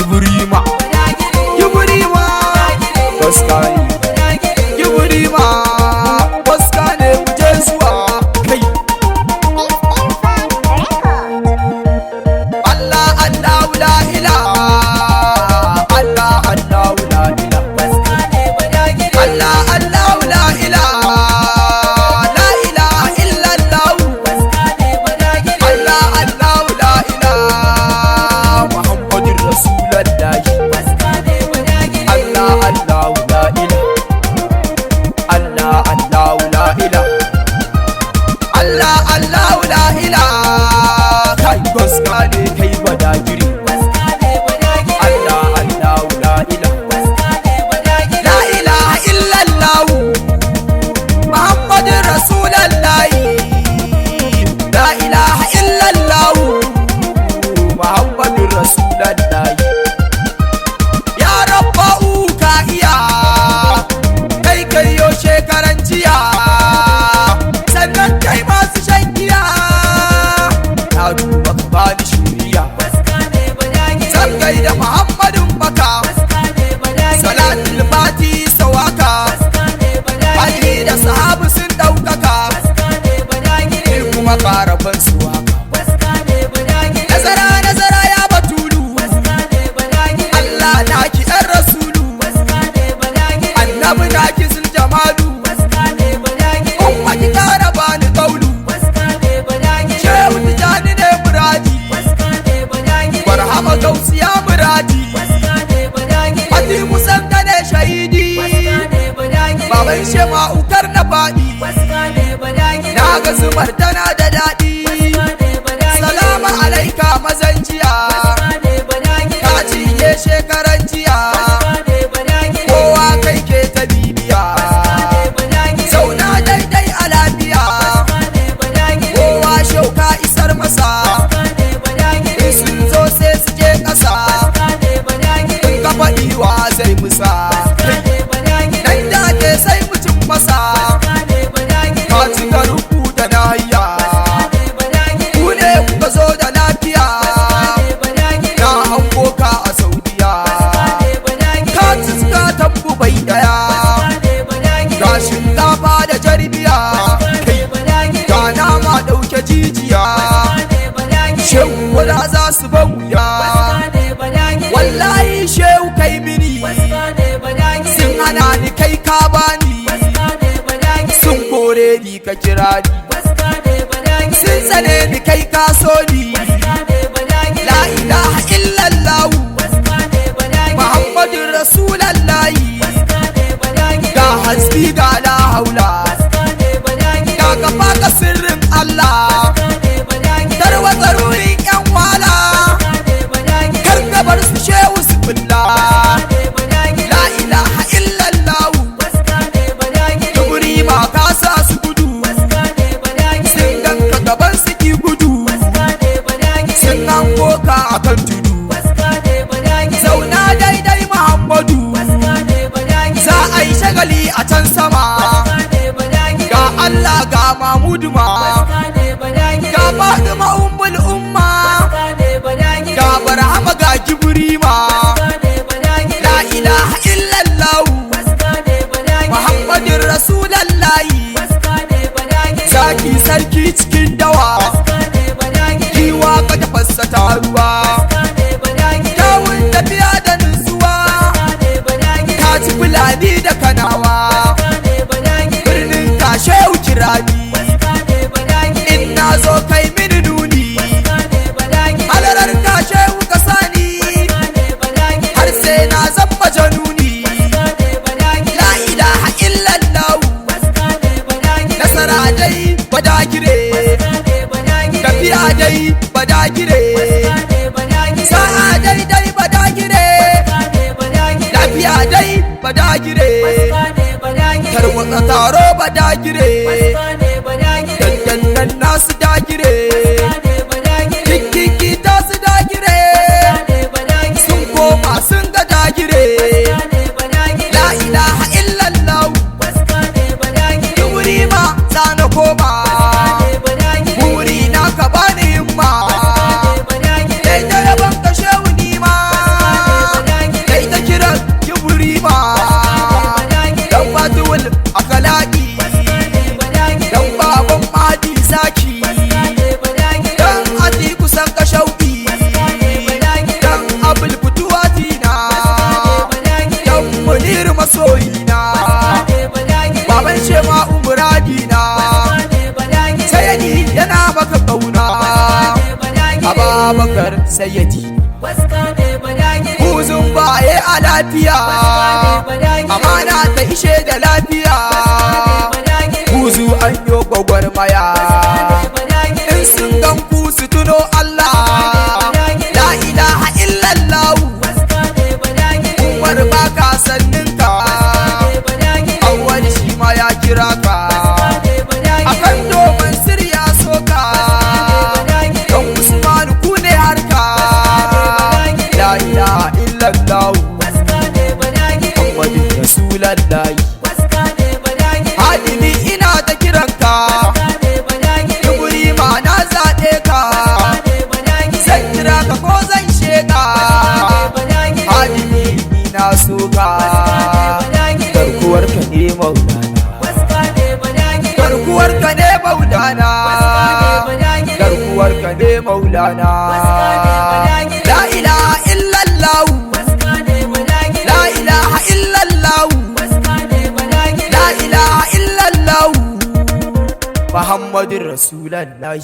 Ibrima Baska ne Ibrima Baska ne muje zuwa kai Allah Allah la ilaha Allah Allah la ilaha Allah Allah la ilaha la ilaha illa Allah Allah Allah la ilaha Muhammadur Rasulullah Allah Allah la ilaha Allah Allah la ilaha Allah Allah la ilaha kai gaska ne kai badagiri Allah Allah la ilaha la ilaha illa Allah Muhammadur Rasulullah la ilaha illa Allah Muhammadur Rasulullah ya rabba'u ka iya kai kayo shekaran jiya sannan kai masu shan giya na duba ka bani shiriya zan gaida Muhammadun baka salatul fati sawaka Ali da sahabu sun daukaka ne kuma karafan su waka nazara ya batulu Allah na ki ɗan rasulu annabi na ki zul jamalu umma ki kara bani kaulu shehu tijani ne muradi barhama gausiya muradi ati musan kane shahidi baban shema ukar na faɗi na ga zubar tana da daɗi salama alaika mazan jiya ka cinye shekaran jiya kowa kai ke ta bibiya zauna daidai a lafiya kowa shauka isar masa in sun zo sai su je ƙasa in ka faɗi wa zai musa nan da ke sai mutum masa ka cika rubuta na hayya ku ne kuka zo da lafiya na hango ka a saudiya ka ciska tambu bai daya ga shinkafa da jarbiya ga nama ɗauke jijiya shehu wada za su bauya wallahi shehu kai mini sun hana ni kai ka bani sun kore ni ka kira ni sun tsane ni kai ka so ni la ilaha illallah Muhammadur Rasulullah ga hasbi ga la haula ga kafa ka sirrin Allah tarwatsa rurin yan wala kar ka bar su shehu su bulla la ilaha illallah duburi ma ka sa su gudu sun ganka gaban su ki gudu sun hango ka akan tudu zauna daidai Muhammadu za a yi shagali a can sama ga Allah ga Mahmudu ma ga Fatima ummul umma ga Barhama ga Ibrima la ilaha illallah Muhammadur Rasulullah zaki sarki cikin dawa jiwa ka tafassa taruwa kyawun tafiya da nutsuwa ka ci fulani da kanawa birnin kashewu kirani in na zo kai mini nuni halarar kashewu ka sani har sai na zama januni la ilaha illallah nasara dai badagire tafiya dai badagire sa'a dai badagire lafiya dai badagire tarwatsa taro badagire dandannan nasu dagire kikiki ta su dagire sun koma sun ga dagire la ilaha illallah Ibrima za na koma buri na ka bani himma dai da yaban ka shehu ni ma sayyadi waska ne badagire buzun baye a lafiya amana ta ishe da lafiya buzu an yo gwagwarmaya in sun gan ku su tuno Allah la ilaha illallah Umar baka sanninka awwal shi ma ya kira ka akan domin sirya soka don Usman ku ne harka la ilaha illallah Muhammadin Rasulullahi hadimi ina ta kiranka duburi ma na zaɗe ka zan kira ka ko zan sheka hadimi ina so ka garkuwar ka ne maulana garkuwar ka ne maulana garkuwar ka ne maulana la ilaha illallah la ilaha illallah la ilaha illallah Muhammadur Rasulullahi